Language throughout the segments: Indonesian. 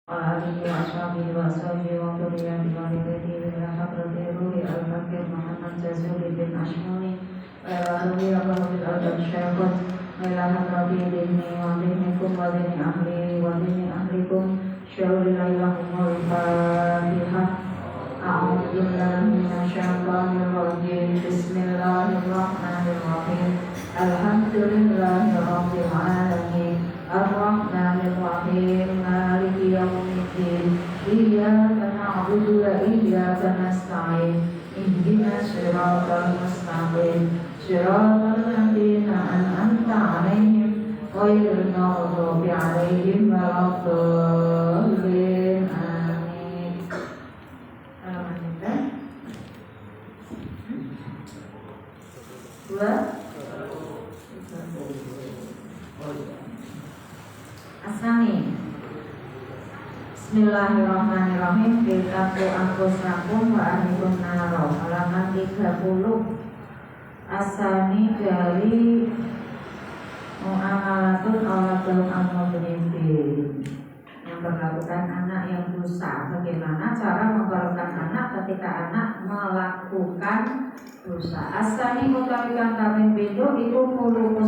alihi wa ashabihi wa sahbihi wa dhurriyyati walidayhi ila hadrati ruhi al-fakir Muhammad Jazuluddin Ashmuni ila ruhi al-fadil al-syaikh ila hadrati dini wa dinikum wa dini ahli wa dini ahlikum syaulillahi lahumul fatihah. A'udzu billahi minasyaitonir rajim. Bismillahirrahmanirrahim. Alhamdulillahi rabbil alamin. Ar-Rahmanir-Rahim. Maliki yaumiddin. Iyyaka na'budu wa iyyaka nasta'in. Ihdinas siratal mustaqim. Siratal ladzina an'amta 'alaihim ghairil maghdubi 'alaihim waladdallin. Amin. Asani. Bismillahirrahmanirrahim. Kitabu angkusakum wa ahlikum naro. Halaman 30. Asani dari mu'amalatun awalatul al-mudribin, yang berlakukan anak yang dosa. Bagaimana cara memperlakukan anak ketika anak melakukan dosa. Asani mutawikan kami bedo iku mulu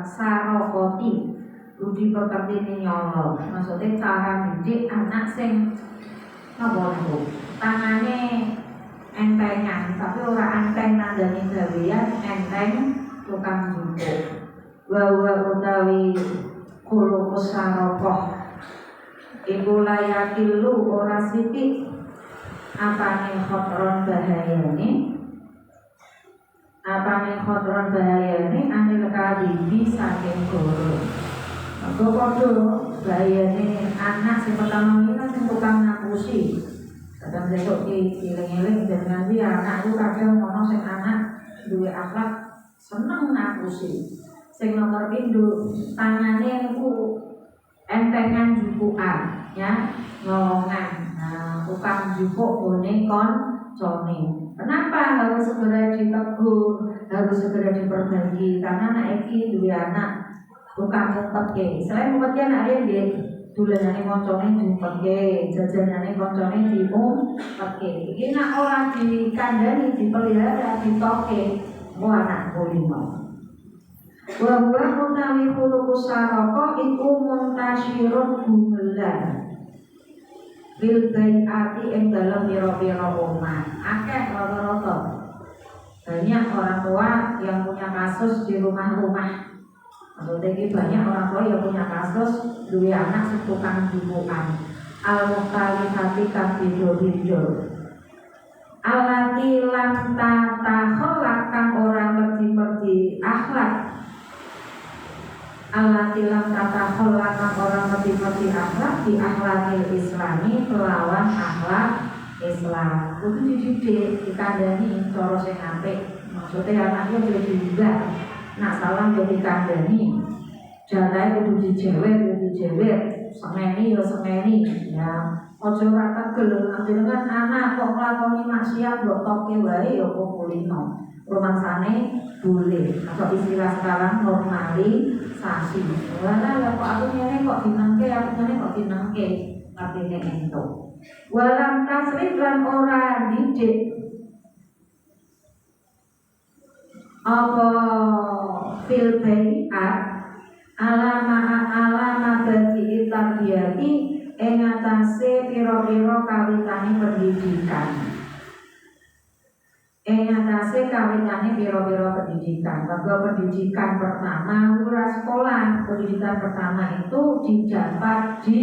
sarokoti budi pekerti ini nyolong. Maksudnya cara didik anak sing ngebondo tangannya entengan, tapi orang enteng nandani gawean, enteng tukang jumbo. Wawa utawi kulu sarokoh iku layakilu ora sithik apane khotron bahayane anil kadibi saking goro. Mergo padha bahayane anak sing pertama iki kan sing tukang ngapusi. Kadang besok dieling-eling dengan dia anak itu kadang ono sing anak duwe akhlak seneng ngapusi. Sing nomor pindho tangane iku entengan jupukan ya, nolongan. Nah, tukang jupuk bone koncone. Kenapa harus segera ditegur, harus segera diperbaiki? Karena anak iki duwe anak tukang ngumpetke. Selain ngumpetke anak dia dolanane koncone diumpetke, jajanane koncone diumpetke. Iki nek ora dikandani, dipelihara, ditoke, anak kulino. Wa huwa utawi khuluqus saroko iku muntasyirun gumelan bil bai'ati ing dalem pira-pira omah. Akeh rata-rata banyak orang tua yang punya kasus di rumah-rumah. Maksudnya ini banyak orang tua yang punya kasus duwe anak tukang jumbukan. Al-mukhtalifati kang beda-beda. Alati lam tatakholak kang ora ngerti-ngerti akhlak. Alati lam tatakholak kang ora ngerti-ngerti akhlak di akhlakil islami kelawan akhlak Islam. Kudu dididik, dikandani cara sing apik. Maksudnya anaknya kudu diunggah. Nak salah yo dikandani. Jatahe kudu dijewer, semeni yo semeni ya. Ojo ora tegel dengan anak kok nglakoni maksiat mbok toke wae ya kok kulino. Rumangsane boleh atau istilah sekarang normalisasi. Wala ya kok aku ngene kok dinengke, artine ento. Walam tasrif lan ora didik apa fil bai'at alama bagi tarbiyati ing atase pira-pira kawitane pendidikan. Bahwa pendidikan pertama ora sekolah, pendidikan pertama itu didapat di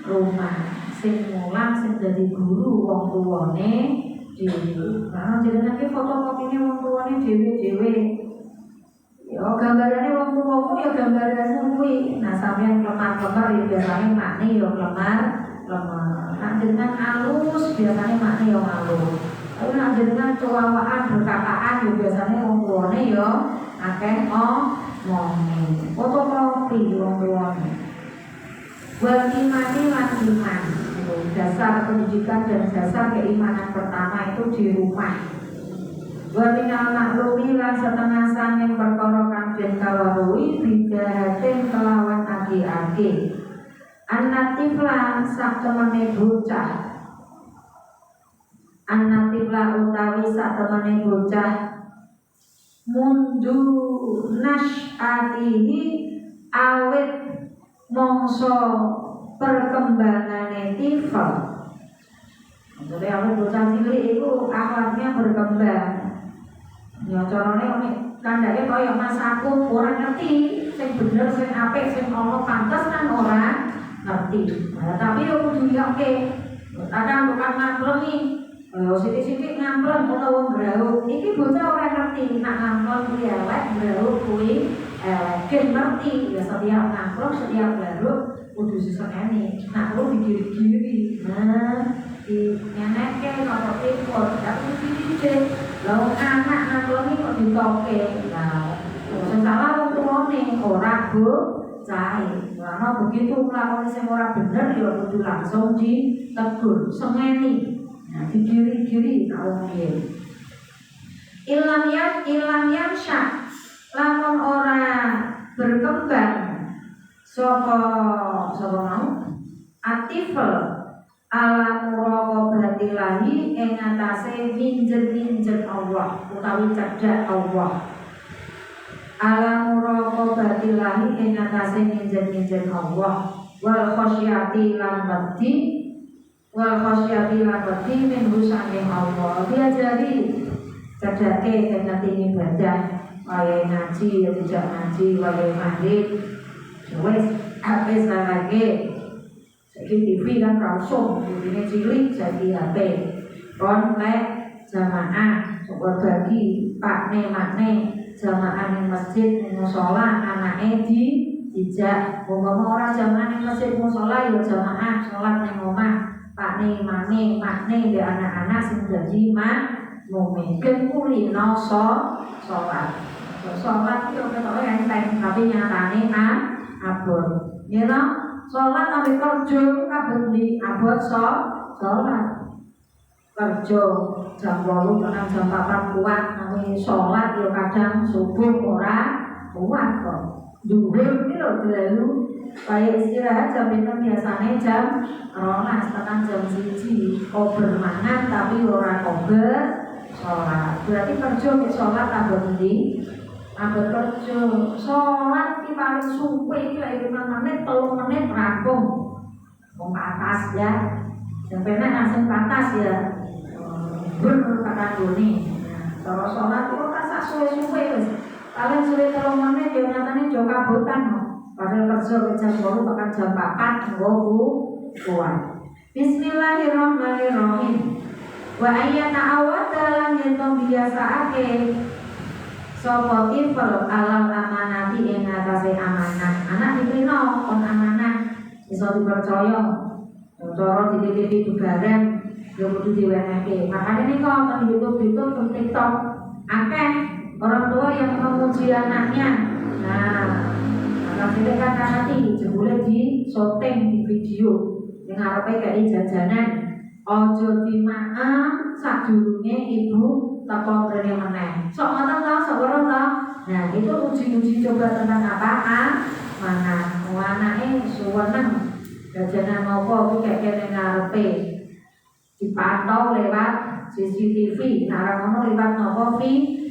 rumah. Sing mulang sing dadi guru wong tuwane dhewe. Nah, jenenge fotokopine wong tuwane dhewe-dhewe. Ya gambarane wong tuwamu ya gambaranmu kuwi. Nah, sampeyan lemar-lemar ya biasane makne ya lemar. Nah, jenengan alus biasane makne ya alus. Tapi nek jenengan cuwawaan berkataan ya biasane wong tuwane ya akeh omonge. Fotokopi wong tuwane. Wal imani lan iman. Dasar pendidikan dan dasar keimanan pertama itu di rumah. Wa minal maklumi lan setengah sanging perkara kang den kawaruhi bidahatin kelawan aki-aki. An-natifla sak temene bocah. An-natifla utawi sak temene bocah mundu nasyatihi awit mongso perkembangane tifal. Jadi awit bocah cilik itu akhlaknya berkembang. Ya carane nek kandhake kaya Mas aku ora ngerti sing bener sing apik sing ana pantes kan ora ngerti. Nah, tapi yo kudu yakin. Kadang bukan ngamplengi. Sithik-sithik ngampleng utawa ngrauk. Iki bocah ora ngerti nek ngampleng kuwi elek, ngrauk kuwi elek. Ngerti ya setiap ngampleng setiap ngrauk kudu diseneni. Nek kudu digiri-giri. Nah, nyeneke karo tekor, tapi dicicil. Lalu anak nangklongi kok ditoke. Nah, sing salah wong tuane ora bocah. Karena begitu nglakoni sing ora bener ya kudu langsung ditegur, sengeni. Nah, digiri-giri karo piye. Ilang yang syak lamun ora berkembang saka mau atifel ala muraqabatillahi ing atase minjen Allah utawi cedhak Allah. Ala muraqabatillahi ing atase minjen Allah wal khasyati lan wedi min husane Allah. Diajari cedhake kenati ibadah wayahe ngaji ya tidak ngaji wayahe mandi wis habis lagi. Saiki TV kan langsung ini cilik jadi HP kon lek jamaah coba bagi pakne makne jamaah ning masjid ning musala anake dijak umpama ora jamaah ning masjid musala ya jamaah salat ning omah pakne makne mbek anak-anak sing dadi makmum gen kulino salat itu ketoke enteng tapi nyatane abot ya no salat ambek kerja kabeh di abot salat kerja jam 8 tekan jam 4 kuat nang salat ya kadang subuh ora kuat kok dhuwur iki lho dalu kaya istirahat jam itu biasanya jam 12 tekan jam 1 kober mangan tapi ora kober salat berarti kerja ke salat abot di abot kerja salat iki paling suwe iki lek 5 menit 3 menit rampung wong atas ya sampai langsung ke atas ya bener kata Doni kalau salat itu rasa suwe-suwe wis paling suwe 3 menit ya nyatane jo kabotan padahal kerja jam 8 tekan jam 4 nggo kuat. Bismillahirrahmanirrahim. Wa ayyata awadalan yen biasaake sapa tifel alal amanati ing atase amanah. Anak diterima kon amanah iso dipercaya. Cara dititipi dugaran ya kudu diwenehke. Makane nika teng YouTube teng TikTok akeh orang tua yang memuji anaknya. Nah, akhirnya kata hati jebule di syuting di video yang ngarepe kaya jajanan ojo dimaem sadurunge ibu teko rene meneh. Sok ngoten to, sok ora to. Nah, itu uji coba tentang apa? Mana anake suweneng jajanan apa kuwi kaya kene ngarepe dipantau lewat CCTV. Nah, ngono lewat nopo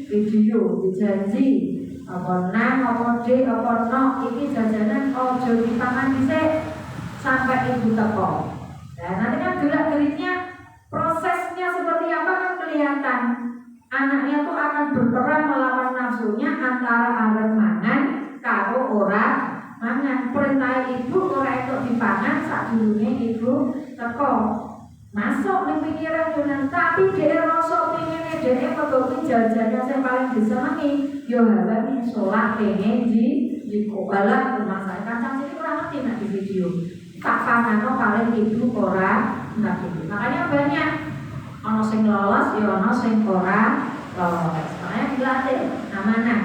video dijanji apa nang apa dek apa no iki jajanan ojo dipangan dhisik sampai ibu teko. Nah, nanti kan gerak-geriknya prosesnya seperti apa kan kelihatan. Anaknya tuh akan berperan melawan nafsunya antara arep mangan karo ora mangan. Perintah ibu ora entuk dipangan sadurunge ibu teko. Masuk ning pikiran Yunan, tapi dia rasa pengene dhewe mergo jajannya sing paling disenengi yo halan salat pengen di kobalah rumah saya kan jadi ora ngerti nek di video. Tak pamano paling ibu ora ngerti. Makanya banyak ana sing lolos ya ana sing ora lolos. Makanya dilatih amanah.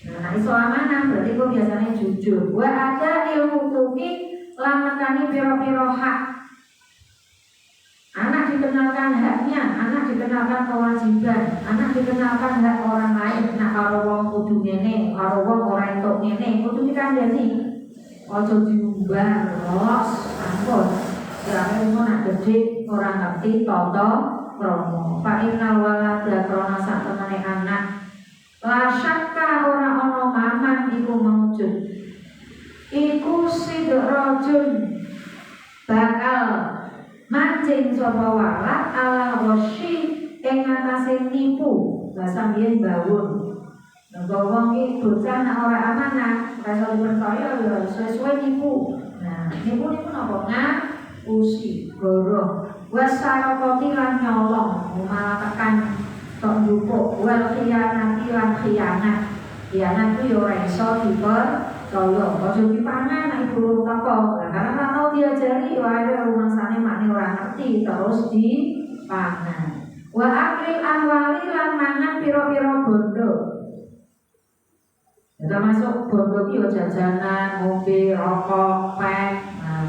Nah, iso amanah berarti kok biasanya jujur. Wa ada ilmu tuki lan nekani pira-pira hak. Anak dikenalkan haknya, anak dikenalkan kewajiban, anak dikenalkan hak orang lain. Nah, kalau wong kudu ngene, kalau wong ora entuk ngene, kudu dikandani. Ojo bubar los ampun sirahe umum nak gede ora ngerti tata krama fa innal walada krana sak temene anak la syakka ora ana maman iku maujud iku sidrajun bakal mancing sapa walad ala wasyi ing atase nipu bahasa biyen bawun wong iki bocah nek ora amanah ora iso dipercaya ya sesuai nipu. Nah, nipu napa? Ngapusi, goroh, wasarokoti lan nyolong, malah tekan tok njupuk, wal khiyanati lan khianat. Khianat ku ya ora iso dipercaya, aja dipangan nek ibu teko. Lah karena kan tau diajari wae rumangsane makne ora ngerti terus dipangan. Wa aklil anwali lan mangan pira-pira bondo. Termasuk bondo iki jajanan, ngombe, rokok, pek,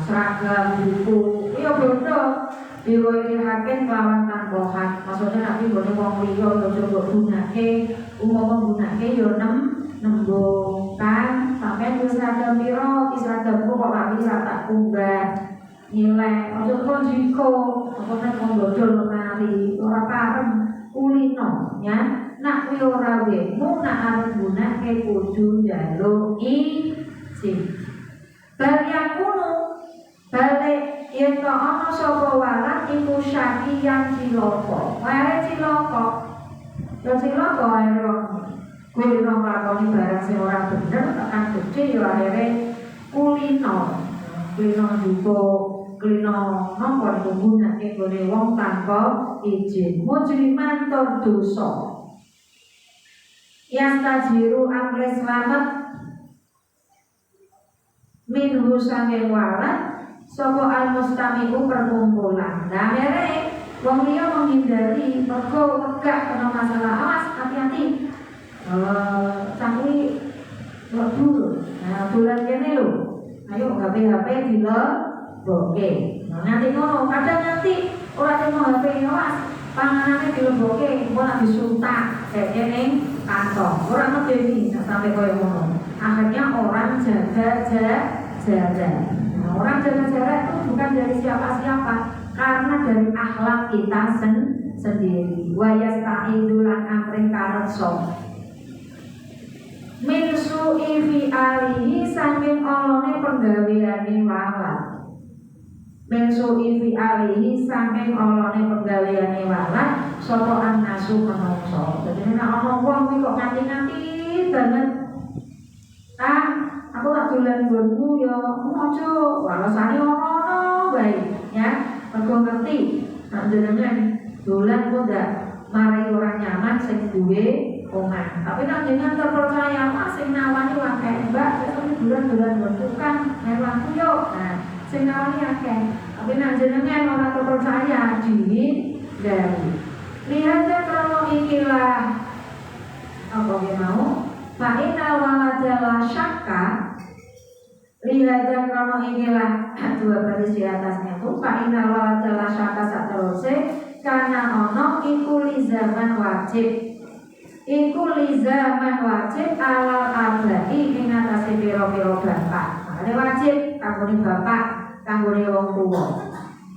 seragam, buku, iya bondo. Diwirihake kelawan tanpa hak. Maksudnya nek nggone wong liya ya coba gunake, umpama gunake ya nembung kan sampai wis seragam pira, seragamku kok lali ra tak kunggah. Nilai, aja kok jiko, pokoknya wong dodol mari, ora parem kulino, ya. Nak kuwi ora wemu nak arep gunake kudu njaluk izin. Balik kuno balik yen to ana sapa walad iku syakiyan cilaka. Wae cilaka. Ya cilaka ae kuwi ora nglakoni barang sing ora bener tekan gede ya akhire kulino. Kulino juga kulino napa gunake gone wong tanpa izin. Mujriman tur dosa. Yang tajiru amre selamat minhu sange walad sapa al-mustami'u perkumpulan. Nah mere wong liya menghindari mergo wegah kena masalah. Awas hati-hati. Cangkui lebu. Nah bulan kene lho. Ayo HP dilebokke. Nah nanti ngono kadang nanti ora terima HP awas panganane dilebokke engko nak disuntak kayak ning kantong. Orang ngerti sampai koyo ngono. Akhirnya orang jaga jarak. Nah, orang jaga jarak itu bukan dari siapa-siapa, karena dari akhlak kita sendiri. Wa yasta'idulan amrin karetso. Min su'i fi alihi saking olone penggaweane walad. Min su'i fi alihi saking olone penggaweane walad. Sopo annasu menungso. Jadi nek ana wong iki kok nganti-nganti banget. Aku tak dolan nggonmu ya, aja walasane ono bae, ya. Mergo ngerti, nek jenengan dolan kok ndak mari ora nyaman sing duwe omah. Tapi nek jenengan terpercaya, Mas sing nawani akeh, Mbak, sesuk dolan-dolan nggonku kan mewahku yo. Nah, sing nawani akeh. Tapi nek jenengan ora terpercaya dari lihatnya krono ikilah apa mau fa'inal waladala syakka lihatnya krono ikilah dua baris di atasnya itu fa'inal waladala syakka sateruse karena ono iku lizaman wajib alal abai ing atase pira-pira bapak. Makane wajib kanggone bapak, kanggone wong tuwa.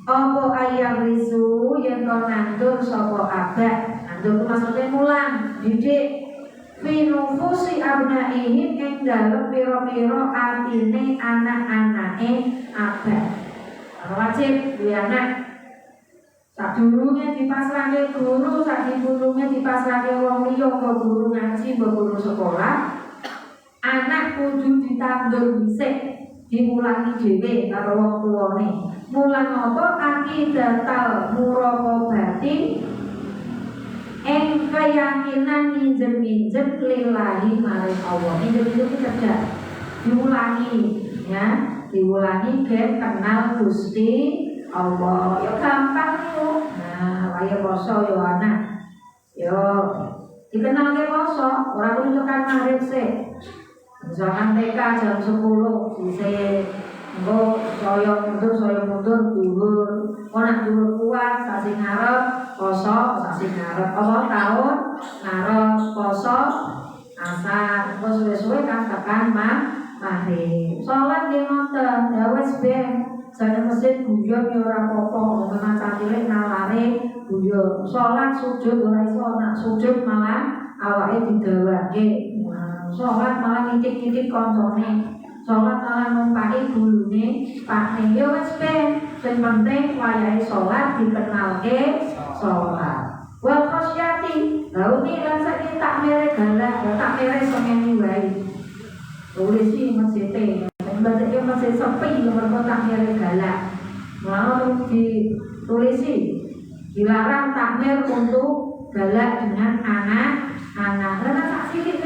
Apa ayam risu yang kau nandur sopo abad. Nandur itu maksudnya mulang, didik. Finufusi abnaihim yang dalam piro-piro atine anak-anake abad. Wajib dua anak. Sak durunge dipasrahke guru, sak dipulunge dipasrahke wong liya kok guru ngaji, guru sekolah. Anak kudu ditandur dhisik. Dimulangi dhewe karo wong tuwane. Mulang apa akidatal muraqabati ing keyakinan minjem-minjem lillahi maring Allah. Minjem-minjem itu kerja diulangi ya, diulangi gen kenal Gusti Allah. Ya gampang yo. Nah, kaya poso yo anak. Yo dikenal ke poso, ora kudu tekan maghrib sik. Misalkan TK jam 10 bisa engko saya mundur dhuwur. Ora dhuwur kuat sasi ngarep poso, sasi ngarep apa tahun ngarep poso asar. Engko suwe-suwe kan tekan Akhir sholat nggih ngoten, ya wis ben jane mesin guyon ya ora apa-apa, menawa cilik nalare guyon. Sholat sujud ora iso, nak sujud malah awake didawake. Sholat malah ngicik-ngicik kancane. Sholat malah numpaki gulune pakne. Ya wis ben, sing penting wayahe sholat dikenalke sholat. Wal khosyati, launi lan saiki tak mere galak, tak mere sengeni wae. Tulisi masjid baca masjid sepi mereka tak mere galak. Mau ditulisi dilarang takmir untuk galak dengan anak-anak. Karena tak sidik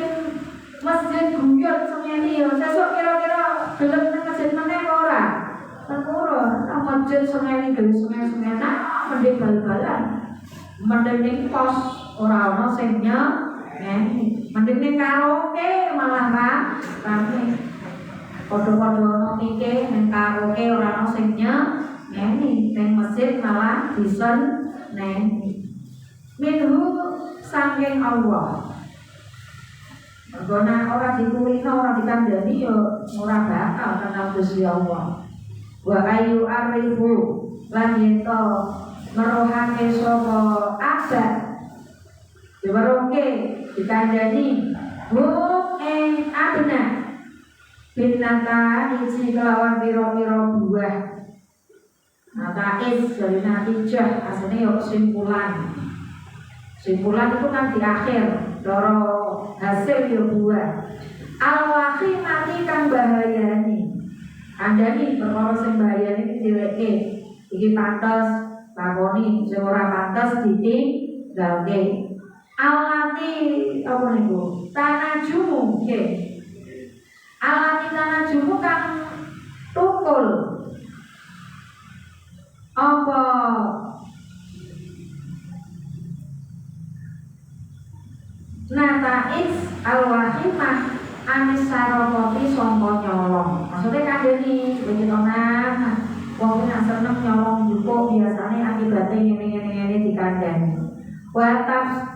masjid guyon sengeni ya. Sesuk kira-kira gelem nang masjid meneh ora? Ora, nang masjid sengeni gelem sengena mending bal-balan. Mending pos ora ana sing mending ning karaoke malah rame. Padha-padha ana nike ning karaoke ora ana sing nyanyi, ning masjid malah disen nyanyi. Minhu saking Allah. Mergona ora dikulino ora dikandani ya ora bakal kenal Gusti Allah. Wa ayu arifu lan ento merohake sapa abad diweruhke dikandani hum ing abna binata isi kelawan piro-piro buah. Natais dari natijah aslinya ya kesimpulan. Simpulan itu kan di akhir doro hasil ya buah. Al-wakhi mati kang bahayani. Andani perkara sing bahayani dileke. Iki pantes lakoni sing ora pantes ditinggalke. Alati apa niku? Tanajumu nggih. Alati tanajumu kang tukul. Apa natais al-wahimah anis sarokoti sangka nyolong. Maksudnya kandhani begitu nang wong nek seneng nyolong jupuk biasane akibate ngene-ngene dikandhani. Watas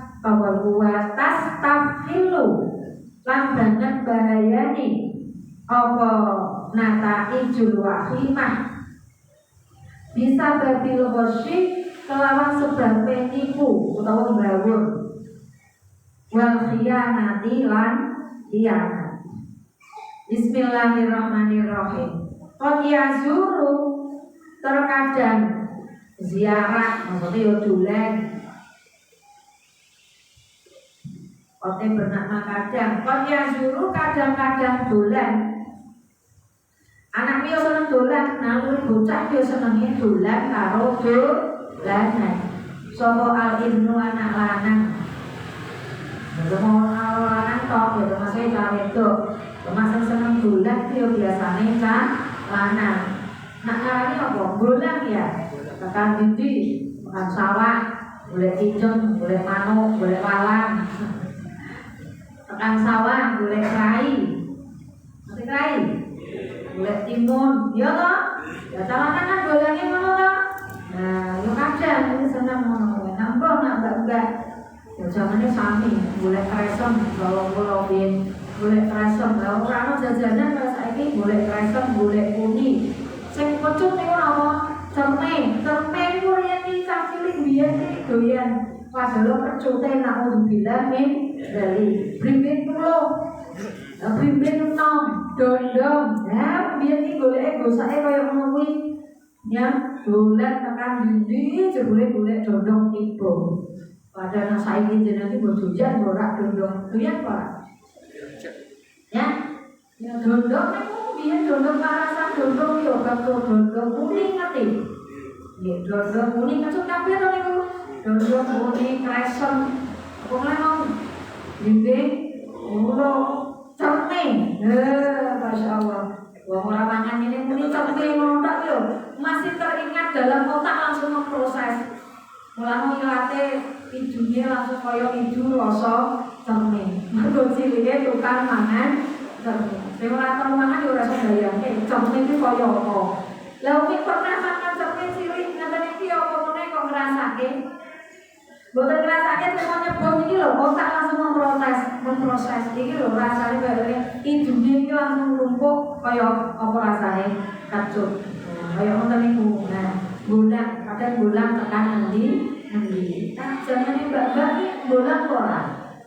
tafhilu lan banget bahayani apa nataijul wahimah bisa babil ghasyik kelawan sebab nipu utawa mbawur wal khiyanati lan khianat. Bismillahirrahmanirrahim. Qad yazuru terkadang ziarah maksudnya yo dolan. Qad bernama kadang. Qad yazuru kadang-kadang dolan. Anak yo seneng dolan, nang bocah yo senenge dolan karo dolanan. Sapa al-ibnu anak lanang. Mau lanang tok ya termasuk cah wedok. Termasuk seneng dolan yo biasane cah lanang. Nak ngarani apa? Dolan ya. Tekan dindi, makan sawah, golek ijem, golek manuk, golek walang. Tekan sawah, golek rai. Mesti rai. Golek timun, ya toh? Ya calanan kan goleknya ngono toh? Nah, yo kadang iki seneng ngono. Nambah nak enggak. Ya zamane sami, golek kresem, kalau ben golek kresem. Lah ora ono jajanan kaya saiki golek kresem, golek uni. Sing kecut niku apa? Cerme iku riyen iki cah cilik biyen iki doyan. Padahal percute nak ubillah min dari primbit pulo. Primbit nom, dondong. Ya, biyen iki goleke gosake kaya ngono kuwi. Ya, dolan tekan ndi jebule golek dondong tiba. Padahal saiki jenenge bojo jan ora dondong. Doyan ora? Ya. Ya dondong niku biyen dondong parasan dondong yo kanggo dondong kuning ngerti. Nggih, dondong kuning kecut kabeh to niku. Dondong kuning kresem. Wong lanang nggih, ora cerme. Masyaallah. Wong ora mangan ngene muni cerme ngono tok yo. Masih teringat dalam otak langsung memproses. Mulane ilate ijunya langsung kaya ijo rasa cerme. Mergo cilike tukang mangan cerme. Sing ora tau mangan yo ora iso bayangke cerme iki kaya apa. Lah wong pernah makan cerme cilik ngaten iki apa meneh kok ngrasake. Mboten ngrasake temen nyebut iki lho otak langsung memproses iki lho rasane kaya idune iki langsung numpuk kaya apa rasane kacut. Kaya ngoten niku. Nah, bolang kadang bolang tekan endi. Nah, jamane Mbak-mbak iki bolang ora.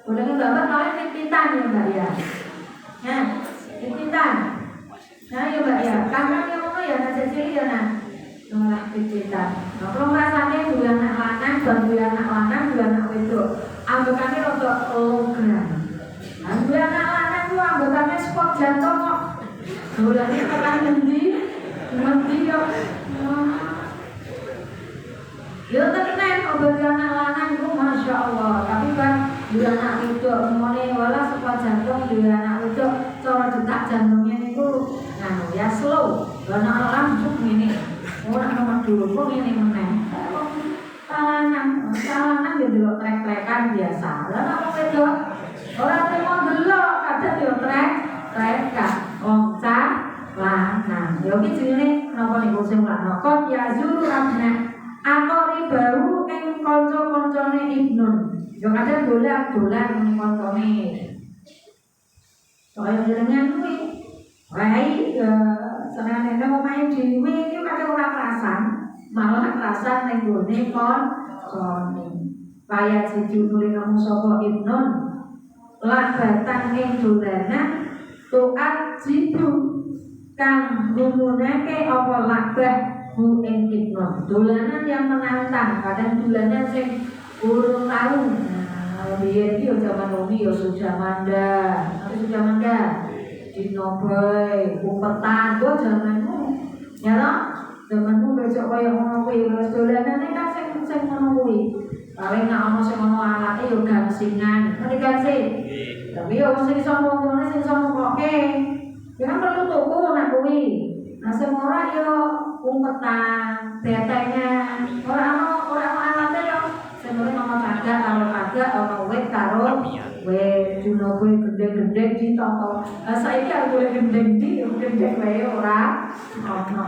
Bolang Mbak-mbak kalian pipitan ya Mbak ya. Nah, pipitan. Nah, ya Mbak ya. Kakak yang ngono ya anak cilik ya nah. Malah pipitan. Nah, kalau rasane duwe anak lanang, duwe anak lanang, duwe anak wedok. Anggotane rada logran. Nah, duwe anak lanang ku anggotane spot jantung kok. Dolane tekan endi? Mati yo. Yo tenan obat anak lanang ku masyaallah, tapi kan dua anak wedok ngene wala spot jantung dua anak wedok cara detak jantungnya niku anu ya slow. Anak langsung ngene. Ora nomor dulu kok ngene meneh. Talanan yo delok trek-trekan biasa. Lah nek wedok ora temo delok kadang yo trek-trekan. Wong lanang. Ya iki jenenge napa niku sing lanang. Kok ya zuru abna. Akori baru ing kanca-kancane Ibnun. Yo kadang dolan-dolan ning kancane. Kaya jenengan kuwi. Rai senane nek omahe dhewe iki kadang ora kerasan. Malah kerasan ning gone kancane. Kaya jujure kamu sapa Ibnun. Labatan ing dolanan tuat jitu kang nggunakake apa labah hu ing Ibnun. Dolanan yang menantang, kadang dolanan sing urung tahu. Nah, biyen iki yo jaman Romi yo Sujamanda. Tapi Sujamanda Dinoboy, umpetan, kok jamanmu. Ya toh? Zamanmu besok kaya ngono kuwi wis dolanane kan sing ngono kuwi. Paling nek ana sing ngono alate yo gangsingan. Ngerti gangsing? Tapi yo sing iso ngomongane sing iso ngokoke. Ya kan perlu tuku nek kuwi. Nah sing ora yo umpetan, betenya. Ora ana alate yo. Sing ora ana kagak karo kagak ana wit karo wit Dinoboy gendeng-gendeng ditoto. Lah saiki arep golek gendeng di gendeng wae ora ono.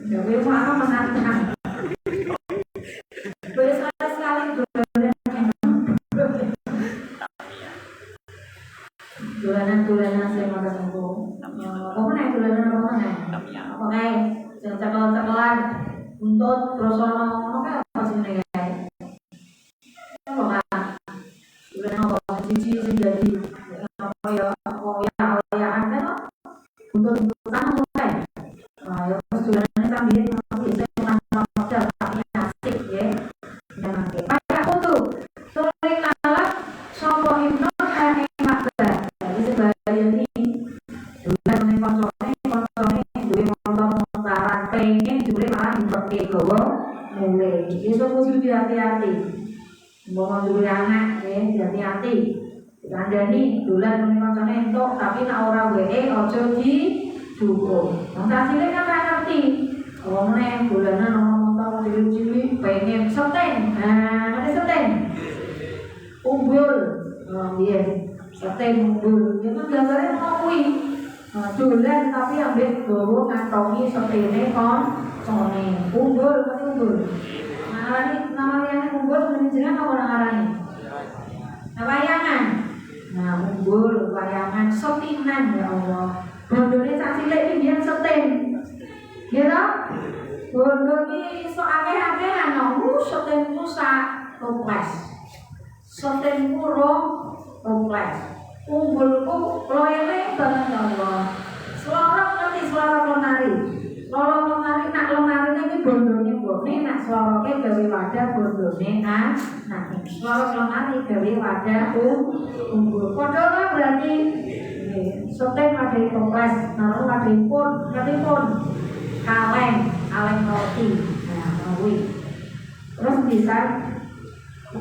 Ya wis ana menantang. Wis sekali dolanan sing ngono niku. Apa meneh dolanan apa meneh? Apa kae sing cekel-cekelan untut terus ono kae apa jenenge kae? Apa kae? Dolanan apa siji sing dadi apa ya oyaan kan untut-untutan apa kae? Ya pas dolanan sambil biasa modal tapi asik ya. Kayak foto. Sore kala sapa Ibnu ane makbar. Jadi sebagian ini dolan ning koncone duwe montaran pengen duwe malah dipeke gowo mulai. Iso kudu hati-hati. Mbok duwe anak ya hati-hati. Kandhani dolan ning koncone entuk tapi nek ora wae aja didukung. Wong cilik kan ora ngerti. Wong nek dolanan ana cilik-cilik pengen seteng. Nah, ngerti seteng? Umbul. Iya, seteng umbul. Itu gambarnya mau kuwi. Dolan tapi ambek gowo ngantongi setene koncone. Umbul, ngerti umbul? Nama liyane umbul jenengan apa ngarani? Wayangan. Nah, umbul, wayangan, setinan ya Allah. Bondone cah cilik iki biyen seteng. Ya toh? Bondo ki iso akeh-akehan no, setengku sak toples. Setengku rong toples. Umbulku loele banget ya Allah. Selorok ngerti selorok lemari. Selorok lemari nak lemari iki bondone bone nak seloroke gawe wadah bondone nah selorok lemari gawe wadah umbul. Padha berarti seteng ada toples, naruh ada pun, ngerti pun. Kaleng roti. Nah, kuwi. Terus bisa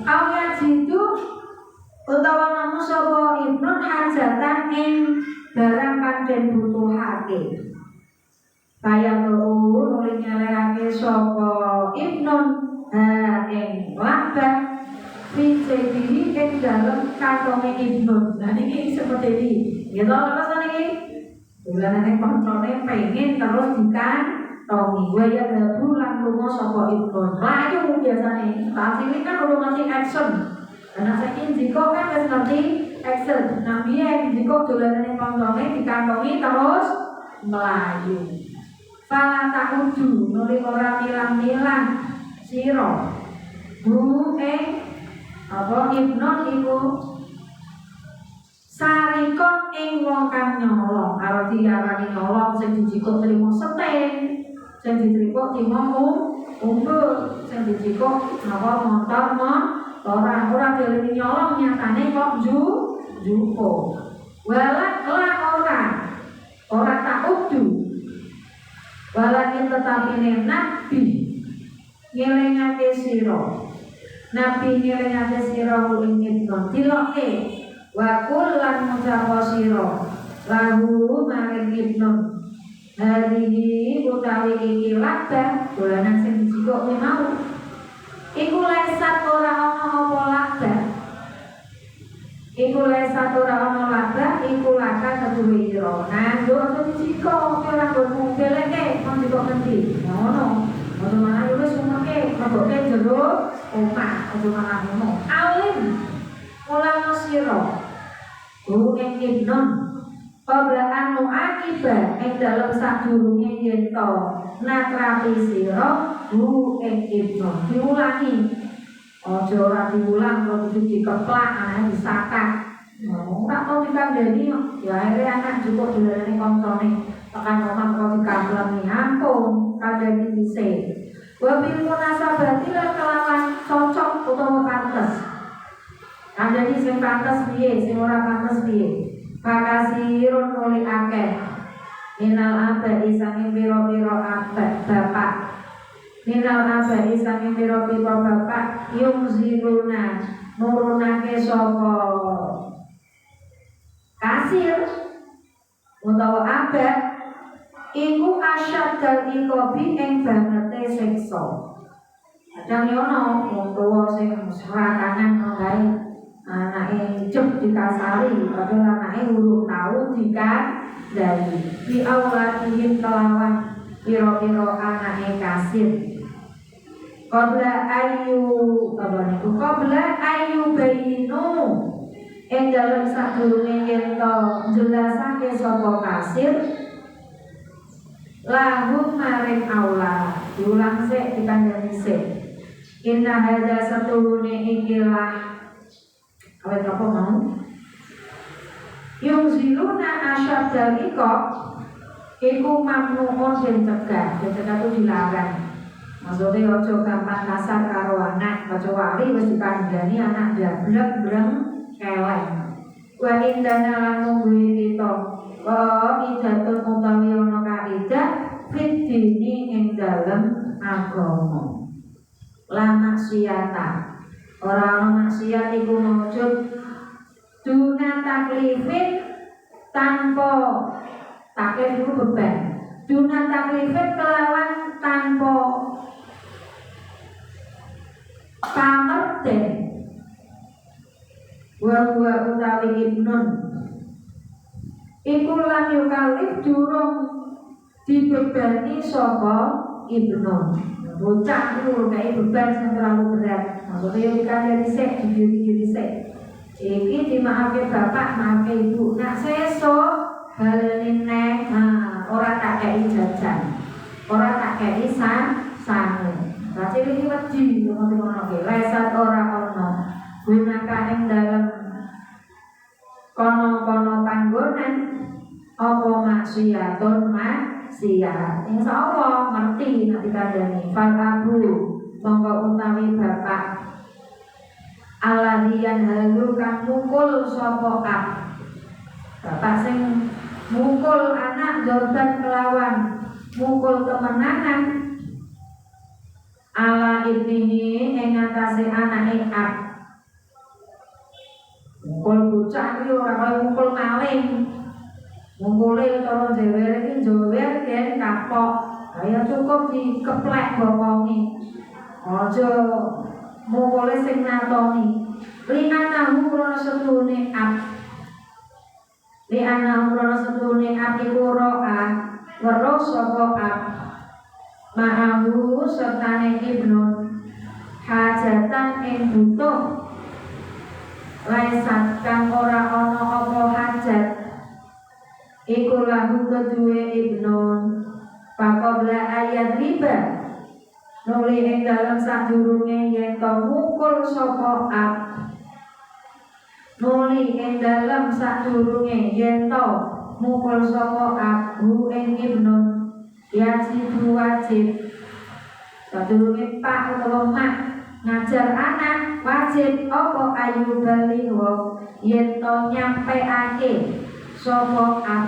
awya jitu utawa namu sapa Ibnun hajatan ing barang kang den butuhake. Kaya nuli nyelehake sapa Ibnun ing labah Fijedihi ing dalem kantone Ibnun. Nah niki seperti ini. Gitu apa niki? Dolanane koncone pengen terus dikantongi. Waya dabu lan lunga sapa Ibnun. Layu biasane. Saat ini kan urung ngerti action. Karena saiki jiko kan wis ngerti Excel. Nah biyen jiko dolanane koncone dikantongi terus melayu. Fala ta'udu nuli ora milang-milang sira. Bu apa ibnon iku sarikon ing wong kang nyolong. Karo diarani nyolong sing dijiko trimo seten, sing diterima umpul, sing dijiko napa motor ora dhewe nyolong nyatane kok juko. Walak ora ta'udu. Walakin tetapi nabi ngelingake sira. Nabi ngelingake sira ing ibnon tiloke wa kullan mucapo sira lahu maring ibnon hadihi utawi iki lakbah dolanan sing dijiko mau iku lesat ora ana apa lakbah iku laka keduwe ira nanggo aja dijiko ora nggo mobileke kon dijiko ngendi ngono ojo malah wis umeke meboke jero omah ojo malah ngono alim mulane sira ing ibnon qabla anu akibat ing dalem sadurunge yen to natrapi sira ing ibnon diulangi ojo ora diulang kok dikeplak anane disakat ora tau dikandani ya akhirnya anak juga dolanane koncone tekan omah kok dikamblangi ampun kadang dhisik wa bil munasabati lan kelawan cocok utawa pantes kandhani sing pantes piye sing ora pantes piye pakasirun oleh akeh minal abai sange pira-pira bapak minal abai sange pira-pira bapak yung ziruna nurunake sapa kasir utawa abad iku asyad dal ikobi ing bangete siksa. Kadang yono wong tuwa sing serakanan ngae anake cep dikasari padahal anake urung tau dikandani di awlatihim kelawan pira-pira anake kasir. Qabla ayu bayinu ing dalem sadurunge yen to jelasake sapa kasir lahum maring aula diulang sik dikandani sik inna hadza saturune ikilah awet apa mau yung ziluna asyad dalika iku mamnuun den cegah itu dilarang maksudnya ojo gampang kasar karo anak kecuali wis dikandani anak jablek breng keleng wa indana lan mungguhi kita wa idatun utawi ana kaidah fit dini ing dalem agama la maksiata ora ana maksiat iku maujud duna taklifin tanpa taklif iku beban duna taklifin kelawan tanpa pamerten wa utawi ibnun iku lam yukalif durung dibebani sapa ibnun bocah itu kayak beban yang terlalu berat maksudnya yang dikandani sik diri sik iki dimaafke bapak maafke ibu nak sesuk hal nene ora tak kei jajan ora tak kei sangu berarti ini wedi ngono ki lesat ora ono gunaka ing dalem kono-kono panggonan apa maksiatun maksiat insyaallah ngerti nek dikandani fal abu monggo utawi bapak aladian halu kang mukul sapa bapak sing mukul anak jorban kelawan mukul kemenangan ala ibnihi ing atase anake mukul bocah iki ora kaya mukul maling. Mukule cara jewer iki jewer yen kapok. Kaya cukup dikeplek bokonge. Aja mukule sing natoni. Li anahu krana setune iku ro'a weruh sapa ma'ahu sertane ibnun hajatan ing butuh laisat kang ora ana apa hajat iku lahu kedue ibnun faqabla ayat riba nuli ing dalem sadurunge yen to mukul sapa ab nuli ing dalem sadurunge yen to mukul sapa ab hu ing ibnun wajib sadurunge pak utawa mak ngajar anak wajib apa ayu baliho yen to nyampeake sapa ab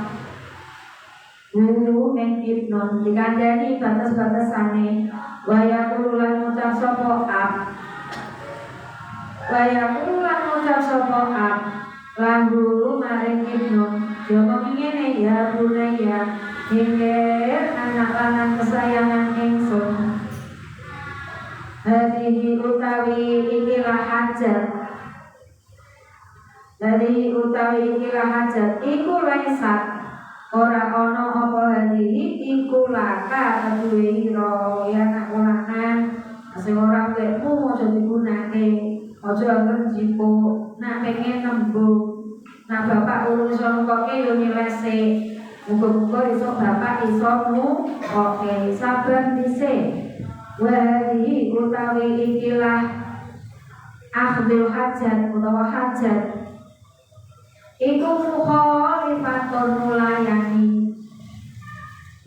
hu ing ibnun dikandani batas-batasane waya kulan ngucap sapa ab lahu maring ibnun jomo ngene ya bunaya hingger anak lanang kesayangan ingsun hadihi utawi ikilah hajat iku laisat ora ana apa hadihi iku laka kedue ira ya anak lanang sing ora wekmu aja digunakake aja anggere jipuk nak pengen nembung nak bapak urung iso nukoke yo nyelese muga-muga iso bapak iso nukoke sabar dhisik wahdi utawi ikilah akhdul hajat utawa hajat iku mukhalifatun mulayani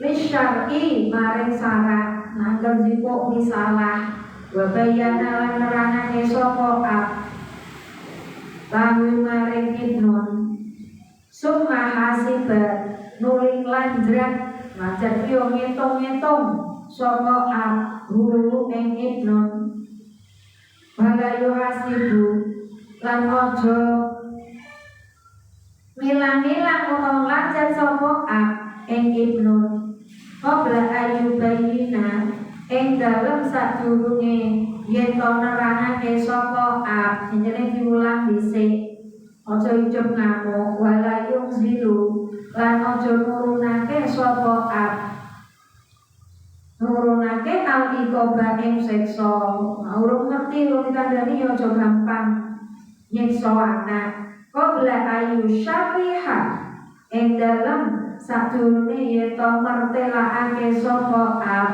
lisyar'i maring syarat nangger jipuk misalah wabayana lan nerangake sapa ab lahu maring ibnun summa hasiba nuling landrat ngajar yo ngitung-ngitung sapa ab hu ing ibnun balayu hasibu lan ojo milang-milang utawa lanjat sapa ab ing ibnun qabla ayu bayina ing dalem sadurunge yen to nerangake sapa ab jenenge diulang dhisik aja ucup ngamuk wala yungzilu lan aja nurunake sapa ab nurunake al-iqoba ing siksa urung ngerti urung ditandani aja gampang nyiksa anak qabla ayu syariha ing dalem sadurunge yen to mertelakake sapa ab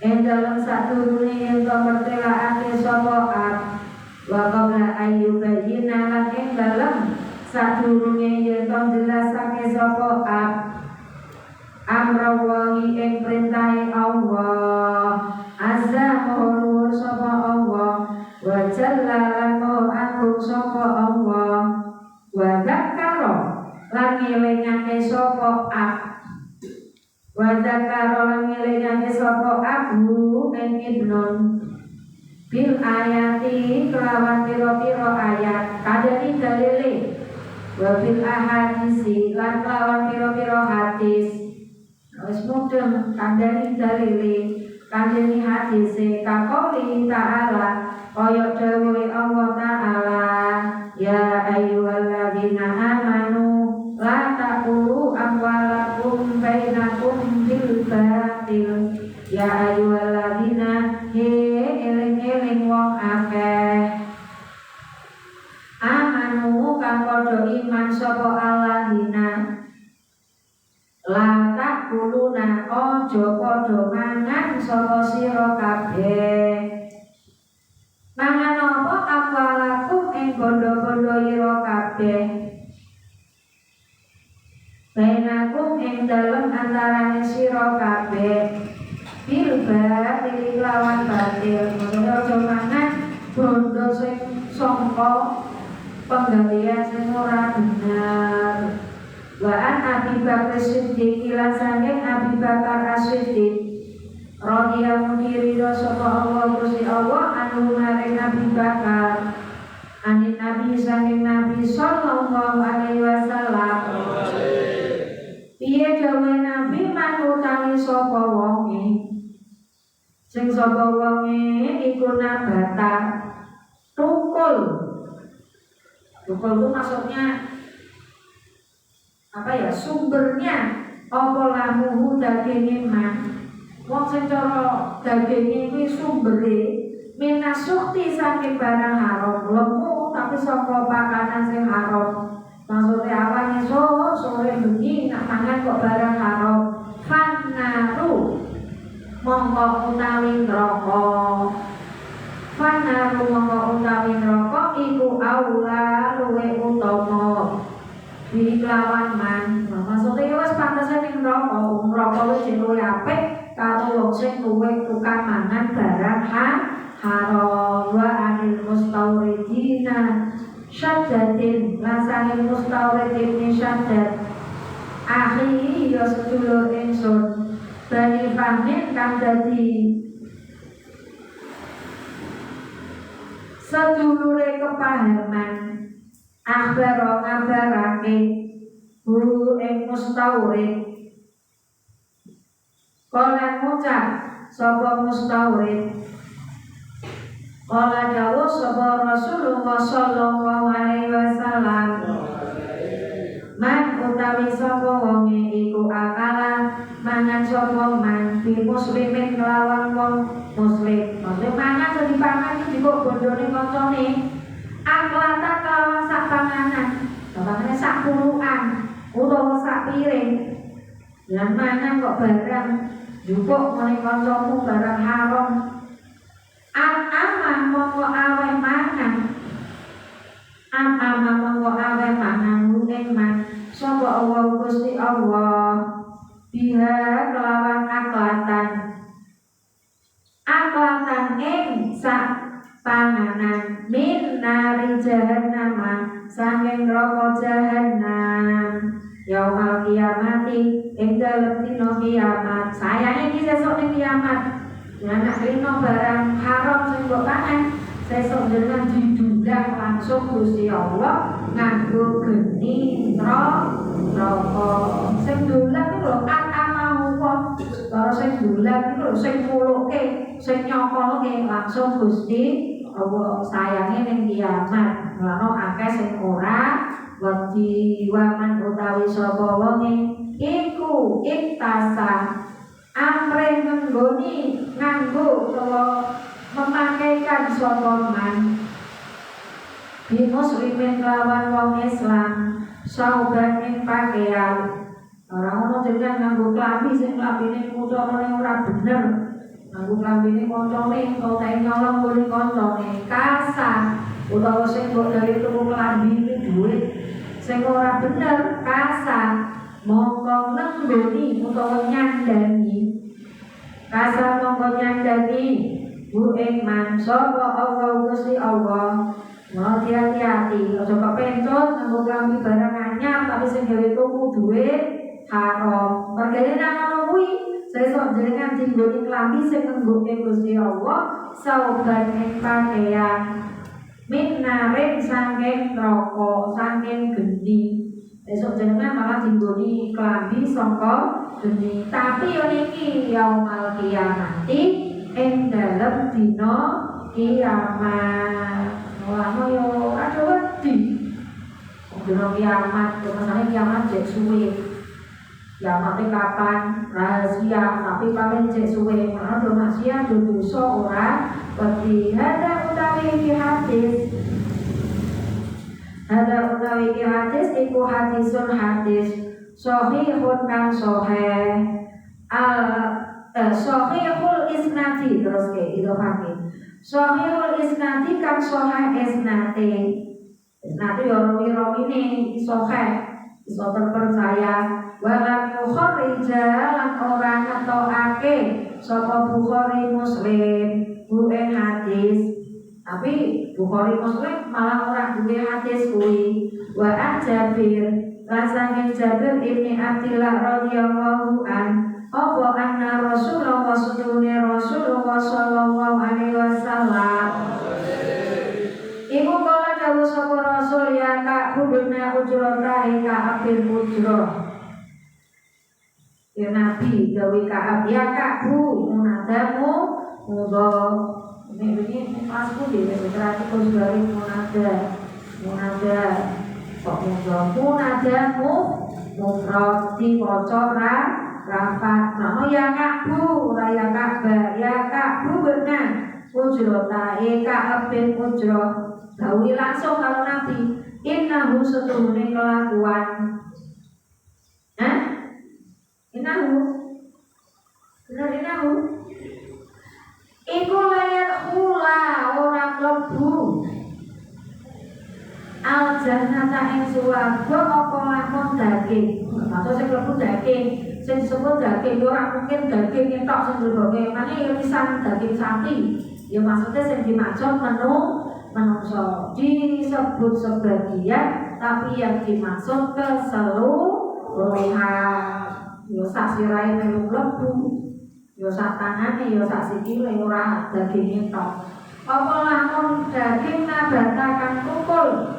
ing dalem sadurunge yen to mertelakake sapa ab wa qabla ayu bayina lan ing dalem sadurunge yen to jelasake sapa ab amrawahi ing perintahe Allah azza wa nur sapa Allah wa jalla lan agung sapa Allah wa dzakara lan ngelingake sapa ab wa dzakara lan ngelingake sapa abu ing ibnun bil ayati kelawan pira-pira ayat kadani dalile wa bil ahadisi lan kelawan pira-pira hadis wis mudeng kandhani dalile kandhani hadise kakoli ta'ala kaya dawuhe Allah ta'ala ya ayyuhalladzina amanu la taqulu amwalakum bainakum bil batil ya ayyuhalladzina eling-eling wong akeh amanu kang padha iman sapa alladzina la takuluna ojo podo mangan sapa sira kabeh mangan apa akwalakum ing bondo-bondo ira kabeh bainakum ing dalem antarane sira kabeh bil batil lawan batil ojo mangan bondo sing sangka penggalian sing ora bener. Wa'an Abi Bakar Siddiq ila sanging Abi Bakar As-Siddiq radhiyallahu anhu sapa Allah Gusti Allah anu maring Abi Bakar anin Nabi sanging Nabi sallallahu alaihi wasallam piye dawuhe Nabi manutani sapa wonge sing sapa wonge iku nabata tukul itu maksudnya apa ya sumbernya apa lamuhu daging man wong sing cara daging kuwi sumbere minasukti saking barang haram lemu ta tapi saka pakanan sing haram. Maksudnya awan esuk sore bengi nak mangan kok barang haram. Fannaru mongko utawi neraka. Fannaru mongko utawi neraka iku aula luwe utama. Diklawan man. Maksudnya wis pantese ning neraka, neraka wis luwe apik karo wong sing luwe tukang mangan barang haram. Wa anil mustauridina syaddatin lasane mustauridin syaddat akhi ya sedulur ingsun bani fahmin kang dadi sedulure kepahaman akhbaro ngabarake guru ing mustaurid kala ngucap sapa mustaurid kala dawuh sapa Rasulullah sallallahu alaihi wasallam man utawi sapa wong iku akala mangan sapa man bi muslimin kelawan wong muslim maksud mangan sing dipangan iki dikok bondone kancane aklata kelawan sak panganan bapakane sak puluhan utawa sak piring lan mangan kok barang jupuk ngene kancamu barang haram Am-amah mongko aweh mangan Am-amah mongko aweh mangan ing man sapa Allah Gusti Allah biha kelawan aklatan ing sak panganan min nari jahannam saking neraka jahannam yaumal kiamati ing dalem dina kiamat sayange iki sesuk ning kiamat anak rino barang haram sing mbok pangan sesuk jenengan didundang langsung Gusti Allah nganggo geni neraka sing dolan iki lho atamahu karo sing dolan iki lho sing muluke sing nyokolke langsung Gusti Allah sayange ning kiamat ngono akeh sing ora wedi waman utawi sapa wonge iku iktasa amre menggoni nganggo utawa memakaikan sapa man bi muslimin lawan wong Islam sauban ing pakaian orang ono jenengan nganggo klambi sing klambine kucone ora bener nganggo klambine kancane utawa tae nyolong kuwi kancane kasar utawa sing mbok dari tuku klambi iki dhuwit sing ora bener kasar mongko nenggoni utawa nyandani kasar mongko nyandani bu ing man sapa Allah Gusti Allah hati-hati aja kepencot nganggo klambi barang anyar tapi sing gawe tuku dhuwit haram mergane nang ngono kuwi sesuk jenengan dinggoni klambi sing nganggoke Gusti Allah sauban ing pakaian minnarin saking neraka saking geni esok jenengan malah dinggoni klambi saka geni tapi yo niki yaumal kiamati ing dalem dina kiamat ora yo ada wedi dina kiamat masalah kiamat jek suwe kiamat kapan rahasia tapi paling jek suwe ana do maksiat do dosa ora wedi ada utawi hadis iku hadisun hadis sahihun kang sahih sahihul isnadi terus ke idhofake sahihul isnadi kang sahih isnate yo rawi-rawine sahih iso terpercaya walam yukharrija lan ora ngetokake sapa Bukhari Muslim bukan hadis tapi Bukhari Muslim malah orang duwe hadis kuwi wa Jabir rasane Jabir ibni Abdillah radhiyallahu an apa anna Rasulullah sallallahu alaihi wasallam ibu kala dawuh sapa Rasul ya Kak buduna ujrata ka abil ujrah ya Nabi gawe Ka'ab ya Kak bu munadamu muga ini kelasku di berarti kosbari munada kok munadamu mufrad di bocor rapat nama ya Kak bu ya Kak bu benar ujrota Ka'ab bin Ujrah dawuh langsung karo Nabi, innahu setuhune kelakuan. Hah? Innahu bener innahu iku layak kula ora mlebu al jannata ing swarga apa lamun daging. Maksud sing mlebu daging, sing disebut daging ora mungkin daging entok sing mlebu. Mane ya pisan daging sapi. Ya maksudnya sing dimaksud menungso disebut sebagian, tapi yang dimaksud keseluruhan. Yo sak sirahe melu mlebu, yo sak tangane, yo sak sikile ora daging entok. Apa lamun daging nabatakan tukul?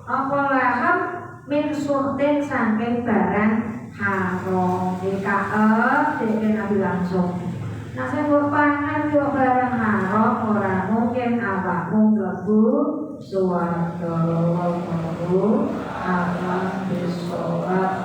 Apa laham min surtin saking barang haram dikaep dek Nabi langsung. Nah sing pangan yo barang haram ora mungkin awakmu mlebu swarga. Allahu akbar.